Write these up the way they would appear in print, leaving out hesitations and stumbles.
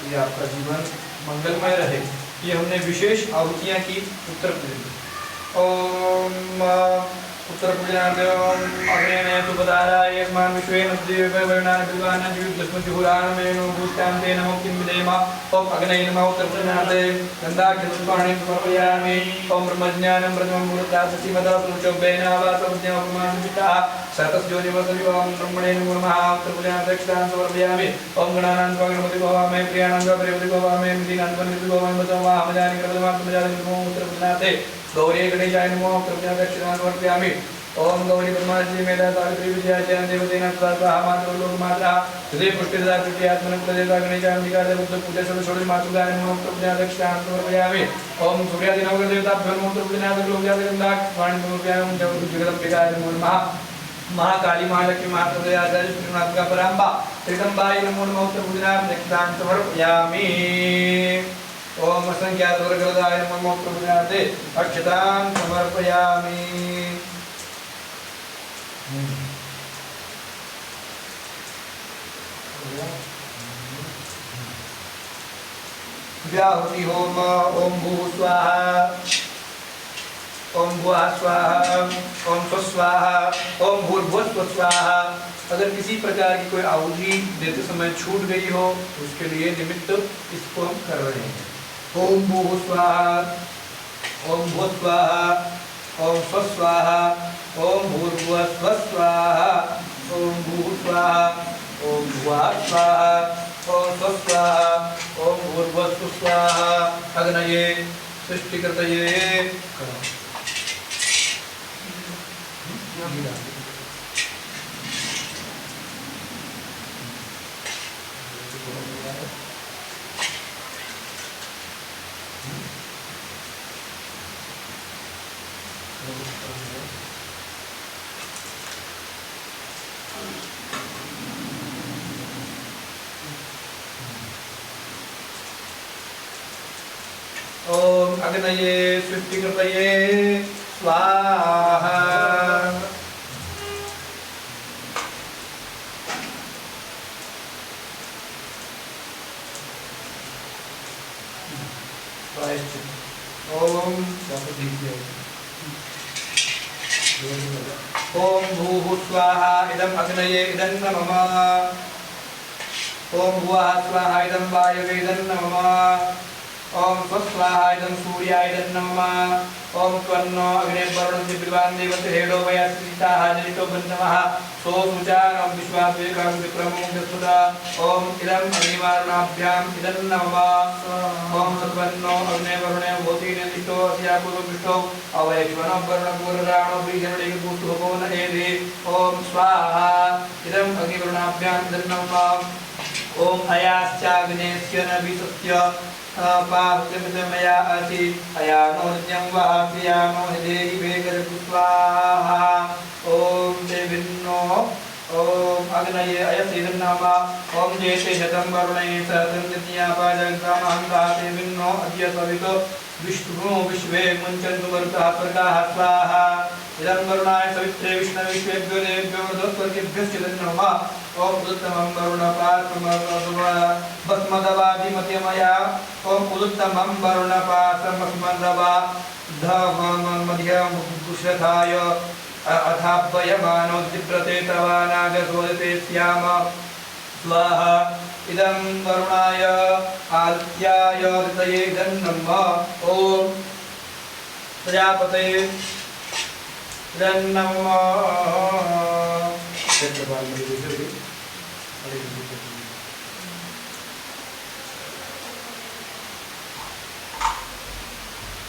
कि आपका जीवन मंगलमय रहे। ये हमने विशेष आहुतियाँ की उत्तर प्रदेश में। ओम उत्तर प्रदेश अग्नेय सुपदाराय यस्मान विश्वेन देववर्णान विद्वान जीवदस्मति हुरान मेनो भूष्टान्ते नमो किं विदेम। ओम अग्नेय नमः उत्तर प्रदेश गंधाक्षरस्वाणि समर्पयामि। ओम ब्रह्मज्ञानं ब्रह्मं मुहूर्तात् मदा प्रोचोभेनावासवज्ञापमानपिता सतस्योनिवसविवां ब्रह्मणे नमः। उत्तर प्रदेश दक्षिणां समर्पयामि। ओम गणानां स्वागणपति भवामि प्रियाणां स्वागणपति भवामि मृदीनां स्वागणपति भवामि बसवामजानि कृतमात्मजानि नमो उत्तर प्रदेश गौरी गणेशाय नमो उत्तर प्रदेश दक्षिणां समर्पयामि। ओम गौरी पद्मावती मेधा सावित्री विजया जयन देवतेना स्वाहा मातृ लोक मात्रा हृदय पुष्टिदा पुष्टि आत्मन प्रदेशा गणेशाय अंबिका बुद्ध पूजा षोडश मातृगाय नमो उत्तर प्रदेश दक्षिणां समर्पयामि। ओम सूर्यादि नवग्रह देवताभ्यो नमो उत्तर प्रदेश लोकजात गंधाक्ष वाणी समर्पयामि। जगदम्बिकाय नमो नमः। महाकाली महालक्ष्मी महाप्रभुयाचार्य श्रीनाथ पराम्बा त्रिकंबाय नमो नमः उत्तर प्रदेश दक्षिणां समर्पयामि। ओम असंख्यात वर्गदाय नमो उत्तर प्रदेश अक्षतां समर्पयामि। व्याहुति होम ओम भू स्वाहा ओम भुआ स्वाहा ओम स्वस्वाहा ओम भूर्भुव स्वाहा। अगर किसी प्रकार की कोई आहुति देते समय छूट गई हो तो उसके लिए निमित्त इसको हम कर रहे हैं। ओम भू स्वाहा ओम भू स्वाहा ओम स्वस्वाहा ओम भूर्भुव स्वस्वाहा ओम भू स्वाहा ओम भुआ स्वाहा ओम स्वस्वाहा ओम भूर्भुव स्वाहा। अग्नये सृष्टिकृतये ओम अग्नये सृष्टिकृतये स्वाहा। ओम भूः स्वाहा इदं अग्नये इदं नमः। ओम भुवः स्वाहा इदं वायवे इदं नमः। ओम स्वस्वाहा इदं सूर्याय इदं नमः। ओम त्वन्नो अग्ने वरुणस्य विद्वान् देवस्य हेडो वयस्सिताः जनितो बन्धवः सो सुचारं विश्वाद्वेकं विक्रमं दस्मुदा। ओम इदं अग्निवारुणाभ्याम् इदं नमः। ओम सत्वन्नो अग्ने वरुणे भूति निष्ठो अस्यापूर्व पृष्ठो अवैश्वनो वर्णपूर्णाणो बीजनडिगुस्तुभो न एधि। ओम स्वाहा इदं अग्निवरुणाभ्याम् इदं नमः। ओम अयाश्चाग्नेस्य न विसस्य पाहुत्यमया असि अयानो नित्यं वाप्यानो देहि वेगरतु स्वाहा। ओम देविन्नो ओम अग्नये अयसिदं नमः। ओम जेते शतं वरुणैः सहस्रं द्वितीयापाजगतामहं देविन्नो अद्य सवितो विष्णुः विश्वे मुञ्चन्तु मरुतः स्वर्गाः स्वाहा। इदं वरुणाय सवित्रे विष्णवे विश्वेभ्यो देवेभ्यो मरुतस्वर्गेभ्यश्च नमः। ओम उदुत्तमं वरुणपात्रमसुवा भस्मदवादिमत्यमया। ओम उदुत्तमं वरुणपात्रमस्मदवा धममध्यमुषधाय अथापयमानो दिव्रते तवानागसोदते स्याम स्वाहा। इदं वरुणाय आदित्याय ऋतये इदं नमः। ओम प्रजापतये इदं नमः।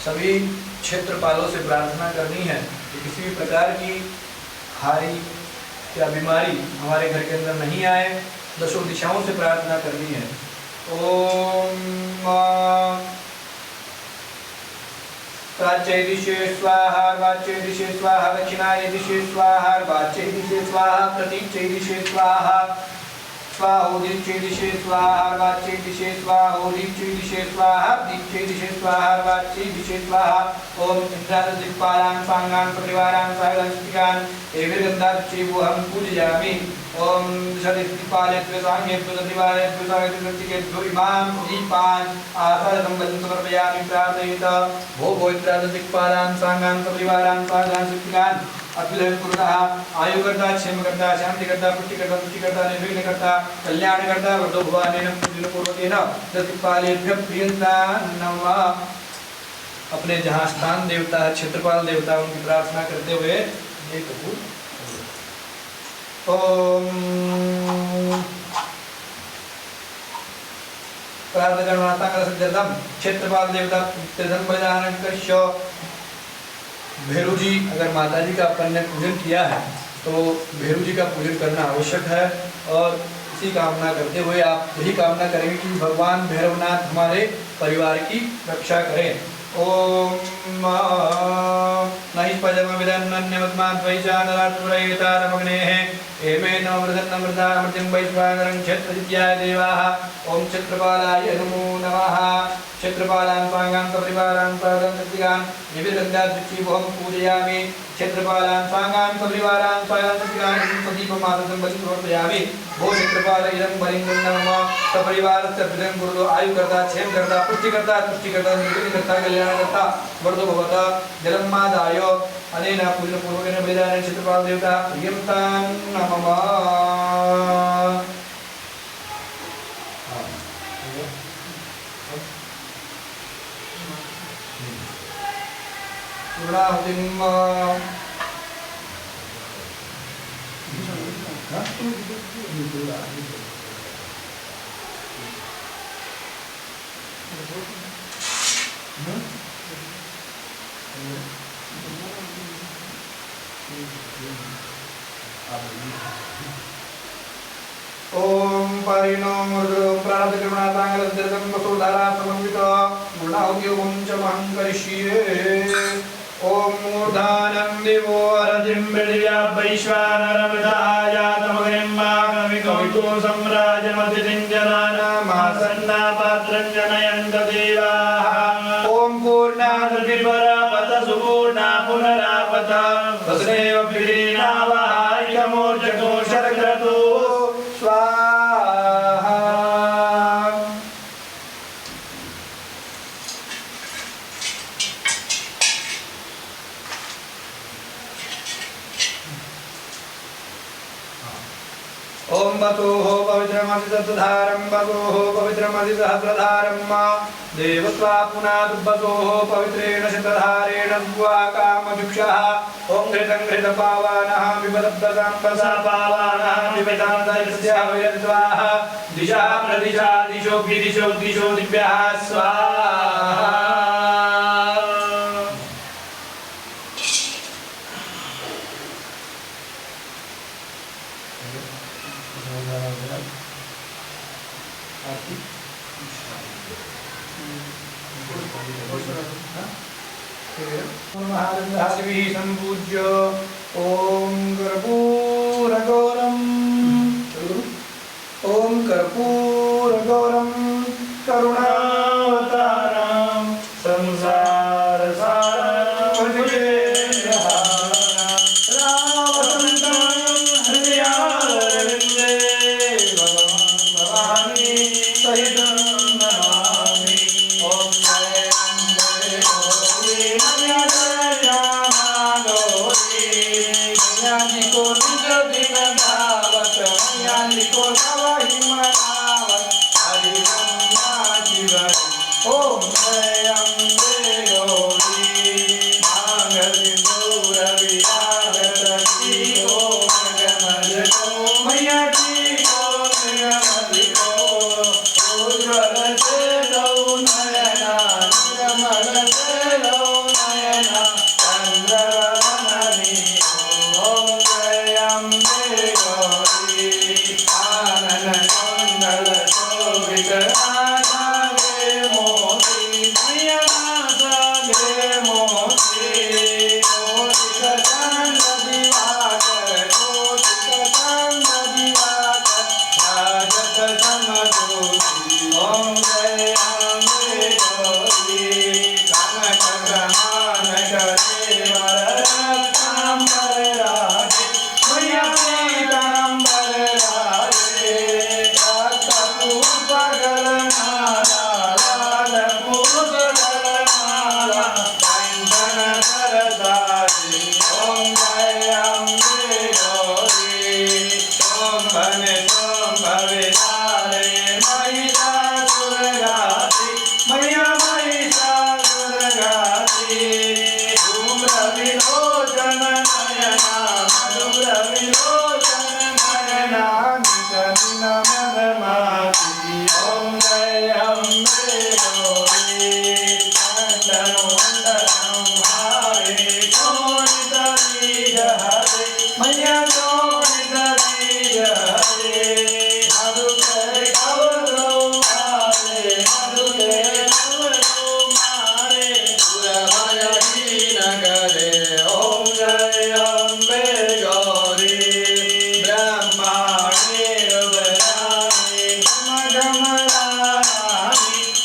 सभी क्षेत्रपालों से प्रार्थना करनी है कि किसी भी प्रकार की हारी या बीमारी हमारे घर के अंदर नहीं आए। दशों दिशाओं से प्रार्थना करनी है। ओम प्राच्य दिशे स्वाहा वाच्य दिशे स्वाहा दक्षिणाय दिशे स्वाहा वाच्य दिशे स्वाहा प्रतीच्य दिशे स्वाहा स्वाहो दीक्षे दिशे स्वाहा वाच्ये दिशे स्वाहो दीक्षे दिशे स्वाहा दीक्षे दिशे स्वाहा वाच्ये दिशे स्वाहा ओम इंद्राद दिक्पालान् सांगान् परिवारान् सागरस्तिकान् एविर्गन्धाच्चे वोहं पूजयामि ओम दिशदिक्पालेभ्यो सांगेभ्यो दिवालेभ्यो सागरस्तिकेभ्यो इमां दीपान् आसादनं वदन् समर्पयामि प्रार्थयेत भो इंद्राद दिक्पालान् सांगान् परिवारान् सागरस्तिकान् अद्भुत पुरुषः आयुकर्ता क्षेमकर्ता शांतिकर्ता पुष्टिकर्ता तुष्टिकर्ता निर्विघ्नकर्ता कल्याणकर्ता वर्धो भवानेन पूर्वकेन दशदिक्पालेभ्यः प्रियंता नमः। अपने जहाँ स्थान देवता है क्षेत्रपाल देवता उनकी प्रार्थना करते हुए ये कपूर ओम प्रार्थना क्षेत्रपाल देवता त्रिधर्मजानकस्य भैरव जी। अगर माता जी का अपन ने पूजन किया है तो भैरव जी का पूजन करना आवश्यक है और इसी कामना करते हुए आप यही कामना करेंगे कि भगवान भैरवनाथ हमारे परिवार की रक्षा करें। ओम नहि पजम विदन्नन्यमत्माद्वैचानरात्पुरयेतारमग्नेः एमे नवमृदन्नमृतामृतिं वैश्वानरं क्षेत्रदित्याय देवाः। ओम क्षेत्रपालाय नमो नमः। क्षेत्रपालान् स्वांगान् सपरिवारान् सागरस्तिकान् निवेदन्त्याद्विचीवहं पूजयामि। क्षेत्रपालान् स्वांगान् सपरिवारान् सागरस्तिकान् सदीपमासतं बलिं समर्पयामि। भो क्षेत्रपाल इदं बलिं नमः। सपरिवारस्य प्रियं गुरुतो आयुकर्ता क्षेमकर्ता पुष्टिकर्ता तुष्टिकर्ता निर्विघ्नकर्ता कल्याणकर्ता वर्धो भवता जलमादाय अनेन पूजनपूर्वकेन बलिदानेन क्षेत्रपाल देवता प्रियंतां नमः। ओम परिणो मुद्रो प्राप्त कृणातांगलद्रतं वसुधारा समन्वितो गुणाउद्योगं च महं करिष्ये। ओम मूर्धानं दिवो अरजिं पृथिव्या वैश्वानरमृतायातमग्निं मागमिकौतु सम्राजमतिथिं जनानामासन्ना पात्रं जनयन्त देवाः। ओम पूर्णाद्रिपरापत सुपूर्णा पुनरापत वसुदेव प्रीणावाहायमोर्जको शरक्रतु स्वाहा। ओम वसोः पवित्रमधिसहस्रधारं वसोः पवित्रमधिसहस्रधारं देवत्वा पुनाद्वसोः पवित्रेण शतधारेण कामजुक्षः। ओम घृतं घृतपावानः विपदब्दसाम्बसा पावानः विपदान्तस्याः विरद्वाः दिशा प्रदिशा दिशो दिशो दिशो दिव्याः स्वाहा। महारंधादिभिः संपूज्य ओम कर्पूरगौरम करुणावतारं संसारसारं रामचन्द्रं हृदयारविन्दे भवानी सहितं नमामि। ओम को निज दिन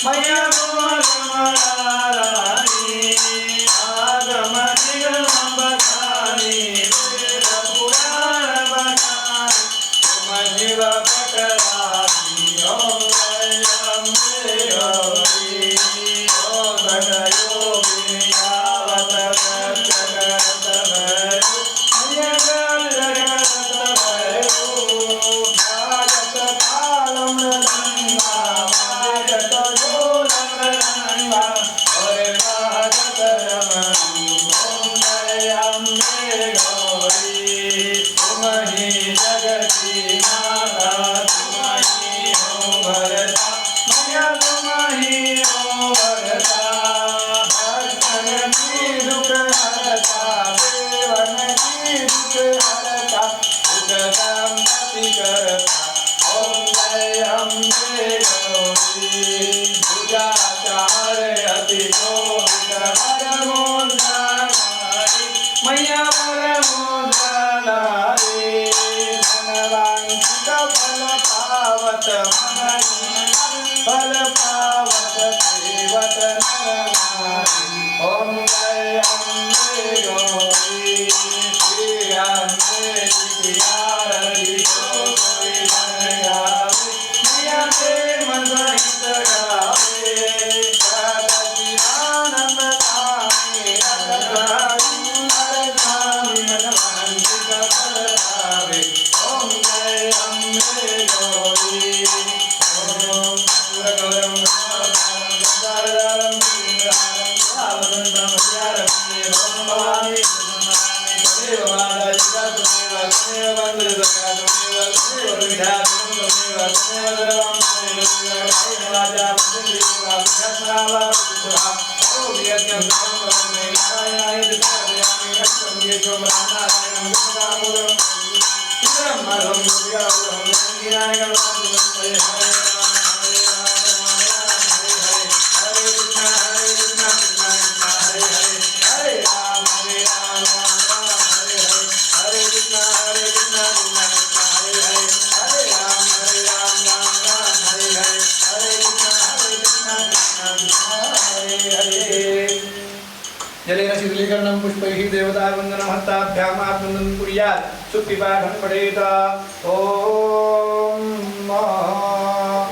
मैया तुम कमलारानी आगम निगम बखानी वेद पुराण बखानी तुम शिव पटरानी ओम अम्बे गौरी ओम भटयोगिनी यावत प्रत्यगत भैरो मैया जगत भैरो भागत कालम रंगा भागत गोलम रंगा और भागत रमणी ओम अम्बे गौरी तुम ही जगती माता तुम ही हो भरता मैया तुम ही हो भरता भक्तन की दुख हरता देवन की दुख हरता दुख संपत्ति करता ओम जय अम्बे गौरी भुजाचार्य अति गोविंद परमोद्धारी मैया परमोद्धारी मनवांछित फल पावत फल पावत सेवत नरनारी ओम जय अम्बे गौरी श्री अम्बे जितियारती जो कोई मन गावे मैया प्रेम सहित गावे सच्चिदानंद स्वामी रघुराई हरगामी मनवांछित फल पावे ओम जय अम्बे गौरी ओम गौरम गंगाधरम गिरिधारम सावधं ब्रह्मचारं भवानी तदेव माता पिता तदेव बंधु सखा तदेव विधातुं तदेव सर्वं तदेव राजा पतिदेवा विघ्नरावा विष्णुः ओम यज्ञं सर्वं नारायणाय दिव्यामि रक्षं येषो ब्रह्मनारायणं विष्णुदामोदरं चित्रं मधुरं दिव्यावहं गिराय गणपतिं हरे हरे राम हरे राम हरे कृष्ण कृष्ण कृष्ण हरे हरे हरे राम हरे राम राम राम हरे हरे हरे कृष्ण कृष्ण कृष्ण हरे हरे हरे राम राम राम हरे हरे हरे कृष्ण कृष्ण हरे हरे जलेन शीतलीकरणं पुष्पैः देवतावन्दनं हस्ताभ्याम् आत्मवन्दनं कुर्यात् सुक्तिपाठं पठेत ॐ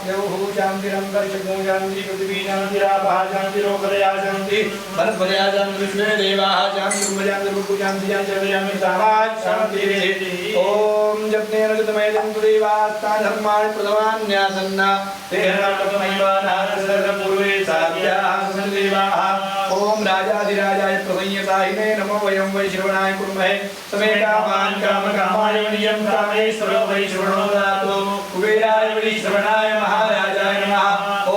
देवः शान्तिरन्तरिक्षं शान्ति पृथिवी शान्तिरापः शान्तिरोकदया शान्ति वनस्पतयः शान्ति विश्वे देवाः शान्ति ब्रह्मशान्ति शान्ति शान्ति समाज शान्तिः ॐ जप्नेन कृतमयं देवास्तान् धर्माणि प्रथमान्यासन्ना तेहनाटकमैवानारसर्वपूर्वे साध्याः सन्देवाः ॐ राजाधिराजाय प्रसंयताहिने नमो वयं वै श्रवणाय कुर्महे समे कामान् कामकामाय वयं कामेश्वरो वै श्रवणो दातु कुबेराय वै श्रवणाय महाराजाय नमः ॐ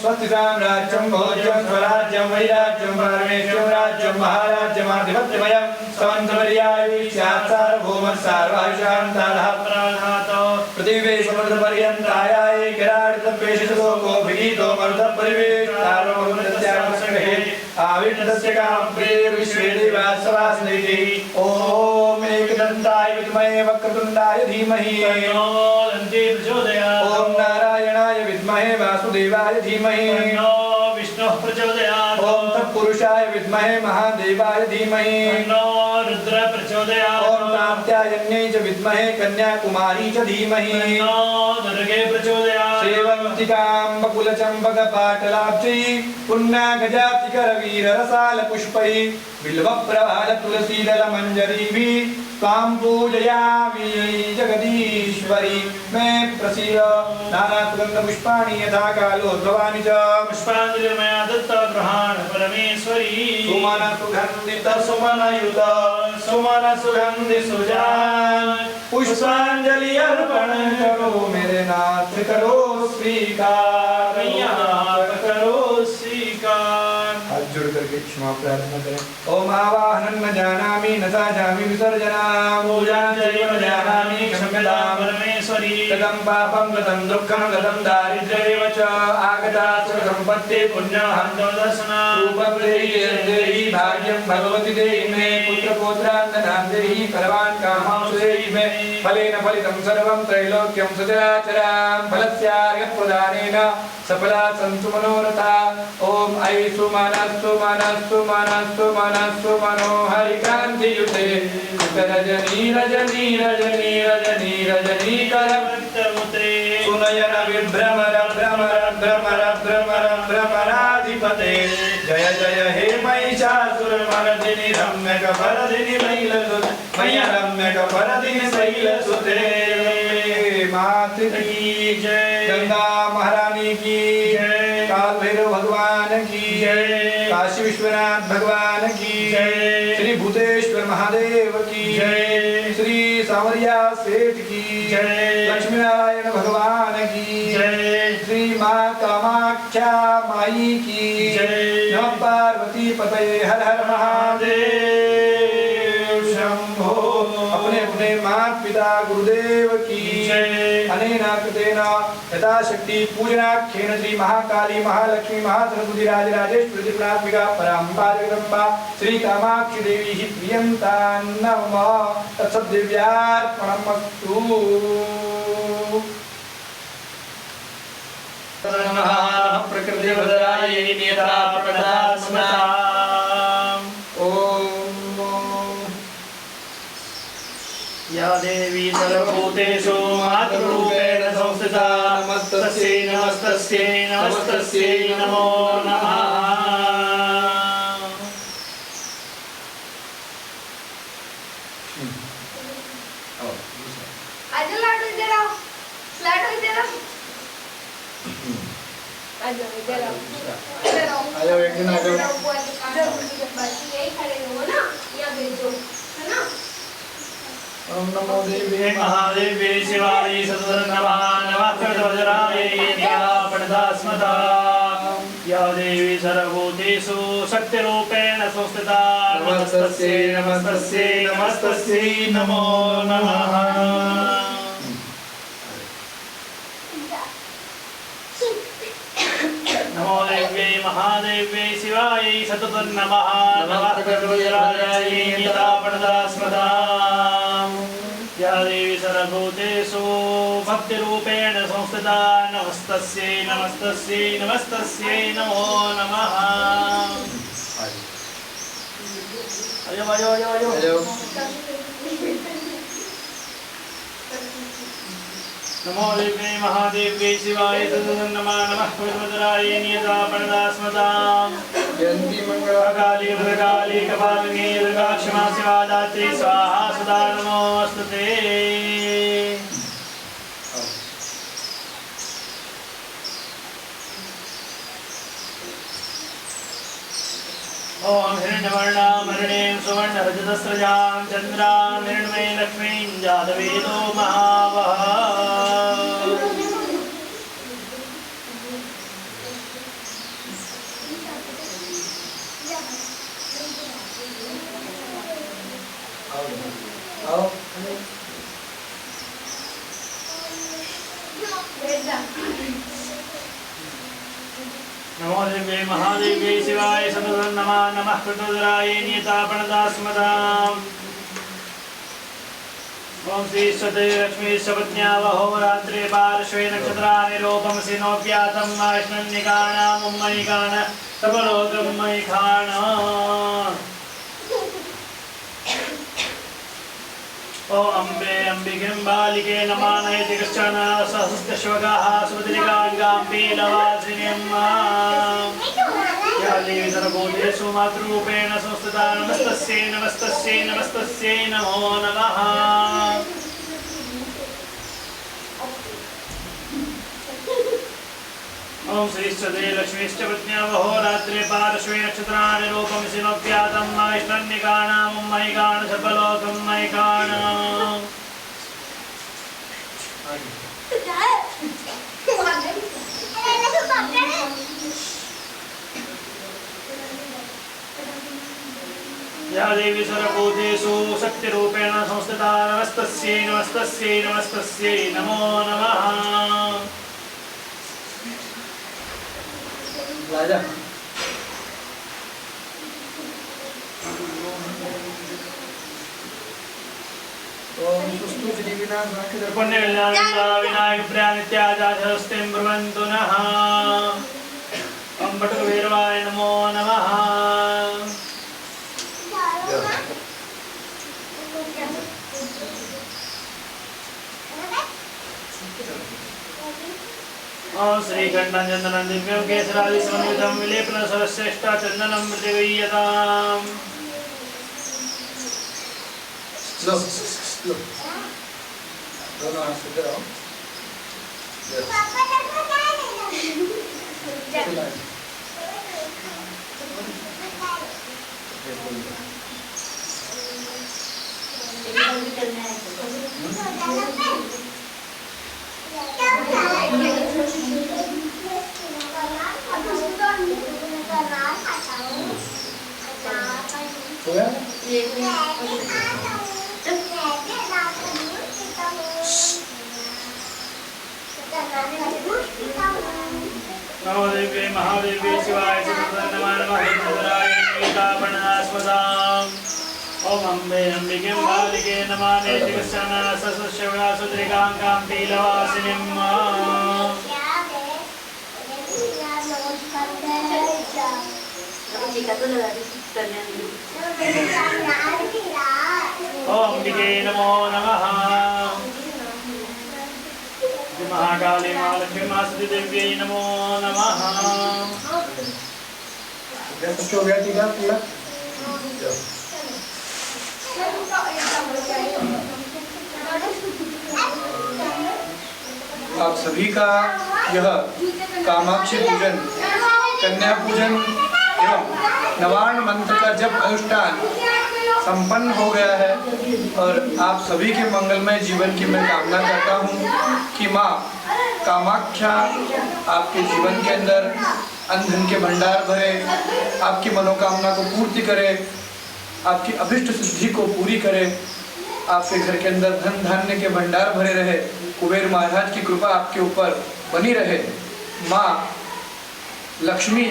स्वस्ति साम्राज्यं भोज्यं स्वराज्यं वैराज्यं परमेश्वरं राज्यं महाराज्यमाधिपत्यमयं समन्तवर्याय वै सार्वभौमः सार्वाशान्ताः प्राणातो पृथिवी समर्थपर्यन्ताय किराडितपेशितो गोभिगीतो मरुतपरिवेष्टारोमृत्यावसङ्गहे आविष्टस्य कामप्रिये विश्वे देवासवासनिधि ॐ एकदन्ताय विद्महे वक्रतुण्डाय धीमहि तन्नो दन्ती प्रचोदयात् ॐ नारायणाय विद्महे वासुदेवाय धीमहि तन्नो विष्णुः प्रचोदयात् ॐ तत्पुरुषाय विद्महे महादेवाय धीमहि तन्नो रुद्रः प्रचोदयात् ॐ कात्यायन्यै च विद्महे कन्याकुमारी च धीमहि तन्नो दुर्गे प्रचोदयात् सेवन्तिकां बकुलचम्पकपाटलाब्जै पुण्यगजातिकरवीररसालपुष्पै बिल्वप्रभालतुलसीदलमञ्जरीभिः त्वां पूजयामि जगदीश्वरी मे प्रसीद नानासुगन्धपुष्पाणि यथा कालोद्भवानि च पुष्पाञ्जलिर्मया दत्ता गृहाण परमेश्वरी सुमनसुगन्धितसुमनयुत सुमनसुगन्धिसुजान पुष्पांजलि अर्पण करो मेरे नाथ करो स्वीकार करो स्वीकार। हाथ जोड़ करके क्षमा प्रार्थना करें। ओम आवाहनं न जानामि न साजामि विसर्जना पूजां चैव न जानामि क्षम्यतां परमेश्वरी परमेश्वरी गतं पापं गतं दुःखं गतं दारिद्र्यमेव च आगता सुखसम्पत्तिः पुण्यं दर्शनं रूपं देहि भाग्यं भगवति देहि मे पुत्रपौत्रान् देहि सर्वान् कामांश देहि मे फलेन फलितं सर्वं त्रैलोक्यं सचराचरां फलस्यार्घप्रदानेन सफला सन्तु मनोरथा ॐ ऐ सुमनस्तु मनस्तु मनस्तु मनस्तु मनोहरिकान्तियुते रजनी रजनी रजनी रजनी रजनीकरमुत्तमुत्रे सुनयन विभ्रमर भ्रमर भ्रमर भ्रमर भ्रमराधिपते जय जय हे महिषासुरमर्दिनि रम्यकफलदिनि रम्यकफलदिनि शैलसुते मात की जय गंगा महारानी की जय काल भैरव भगवान की जय काशी विश्वनाथ भगवान की जय श्री भूतेश्वर महादेव की जय श्री सांवरिया सेठ की जय लक्ष्मी नारायण भगवान की जय श्री माँ कामाख्या माई की जय नमः पार्वती पतये हर हर महादेव शंभो अपने अपने माता पिता गुरुदेव की जय अनेना कृतेना यथाशक्ति पूजनाख्येन श्री महाकाली महालक्ष्मी महासरस्वती राजराजेश्वरी त्रिपुरात्मिका पराम्बा जगदम्बा श्री कामाक्षी देवी हि प्रियन्तां नमः तत्सद्दिव्यार्पणमस्तु प्रकृतिभद्रायै नियता प्रदास्मताम् या देवी सर्वभूतेषु मातृरूपेण संस्थिता नमस्तस्यै नमस्तस्यै नमस्तस्यै नमो नमः आजा एक दिन आजा ओम नमो देवी महादेवी शिवाय सततनमः नमः वज्राय पणदास्मता या देवी सर्वभूतेषु शक्तिरूपेण संस्थिता नमस्तस्यै नमस्तस्यै नमस्तस्यै नमो नमः नमो देव्यै महादेव्यै शिवाय सततनमः नमः वज्राय पणदास्मता या देवी सर्वभूतेषु भक्तिरूपेण संस्थिता नमस्तस्यै नमस्तस्यै नमस्तस्यै नमो नमः आयो आयो आयो आयो नमो देव्यै महादेव्यै शिवाय सततनमः नमः वज्राय नियता पणदास्मताम् जयंती मंगलकाली भद्रकाली कपालिनी दुर्गा क्षमा शिवा दात्री स्वाहा सदा नमोस्तुते ओम हिरण्यवर्णां हिरण्यं सुवर्णरजतस्रजां चन्द्रां हिरण्मयीं लक्ष्मीं जातवेदो महावः नमो देव्यै महादेव्यै शिवाय सततनमः नमः कृतोदराय नियता प्रणदास्मताम् ओम श्री सते लक्ष्मी सपत्न्यावहोरात्रे पार्श्वे नक्षत्राणि रूपमसि नोऽप्यातं वैष्णन्यकाणां मयिकान सबलोकं मयिकान ओ अम्बे अम्बिकें बालिके नमानयति कश्चन सहस्रश्वगाः सुमतिलिकाङ्गाम्बे लवासिनीं या देवी सर्वभूतेषु मातृरूपेण संस्थिता नमस्तस्यै नमस्तस्यै नमस्तस्यै नमो नमः ओम श्रीश्चते लक्ष्मीश्च पत्न्यावहोरात्रे पार्श्वे नक्षत्राणि रूपमसि नोऽप्यातं वैष्णन्यकाणां मयिकान सबलोकं मयिकान या देवी सर्वभूतेषु शक्तिरूपेण संस्थिता नमस्तस्यै नमस्तस्यै नमस्तस्यै नमो नमः। राजा ओम सुस्तुति विनाशाय पुण्यकल्याण विनायक प्रियानित्याजास्तिं ब्रुवन्तु नः। ओम बटुकभैरवाय नमो नमः। ओम श्रीकण्ठं चन्दनं दिव्यं केसरादि समन्वितं विलेपनं सर्वश्रेष्ठ चन्दनं मृतिगीयताम्। लो दोनों हाथ सीधे रहो। हो गया? नमो देव्यै महादेव्यै शिवाय नमः नमः गीतापणनास्पदाम्। ओम अम्बे अम्बिके बालिके नमः नेतिकस्यानासस्यव्यासुद्रिकां पीलवासिनीम्। ओम अम्बिके नमो नमः। महाकाली महालक्ष्मी मासुदी देव्यै नमो नमः। हो गया टीका पूरा? आप सभी का यह कामाक्षी पूजन, कन्या पूजन एवं नवार्ण मंत्र का जप अनुष्ठान संपन्न हो गया है और आप सभी के मंगलमय जीवन की मैं कामना करता हूँ कि माँ कामाख्या आपके जीवन के अंदर अन्न के भंडार भरे, आपकी मनोकामना को पूर्ति करे, आपकी अभिष्ट सिद्धि को पूरी करे, आपके घर के अंदर धन धान्य के भंडार भरे रहे, कुबेर महाराज की कृपा आपके ऊपर बनी रहे, माँ लक्ष्मी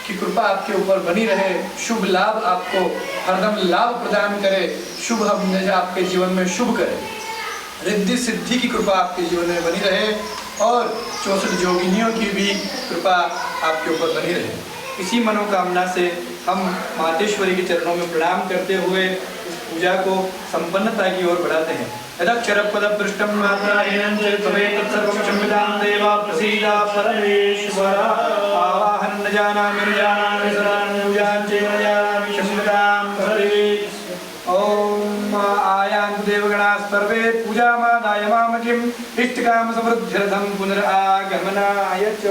की कृपा आपके ऊपर बनी रहे, शुभ लाभ आपको हरदम लाभ प्रदान करे, शुभ आपके जीवन में शुभ करे, रिद्धि सिद्धि की कृपा आपके जीवन में बनी रहे और 64 जोगिनियों की भी कृपा आपके ऊपर बनी रहे। इसी मनोकामना से हम मातेश्वरी के चरणों में प्रणाम करते हुए पूजा को संपन्नता की ओर बढ़ाते हैं। यदक्षरपदपृष्ठं मात्राहीनं चेत् भवेत् तत्सर्वं क्षम्यतां देवा प्रसीद परमेश्वर। आवाहनं न जानामि न जानामि पूजां चैव न जानामि क्षम्यतां भवेत्। ओम आयान्तु देवगणाः सर्वे पूजामादाय मामकिम् इष्टकामसमृद्ध्यर्थं पुनरागमनाय च।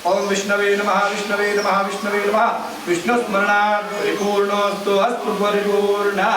ओम विष्णवे नमः विष्णवे नमः विष्णवे नमः। विष्णुस्मरणात् परिपूर्णोऽस्तु अस्तु परिपूर्णः।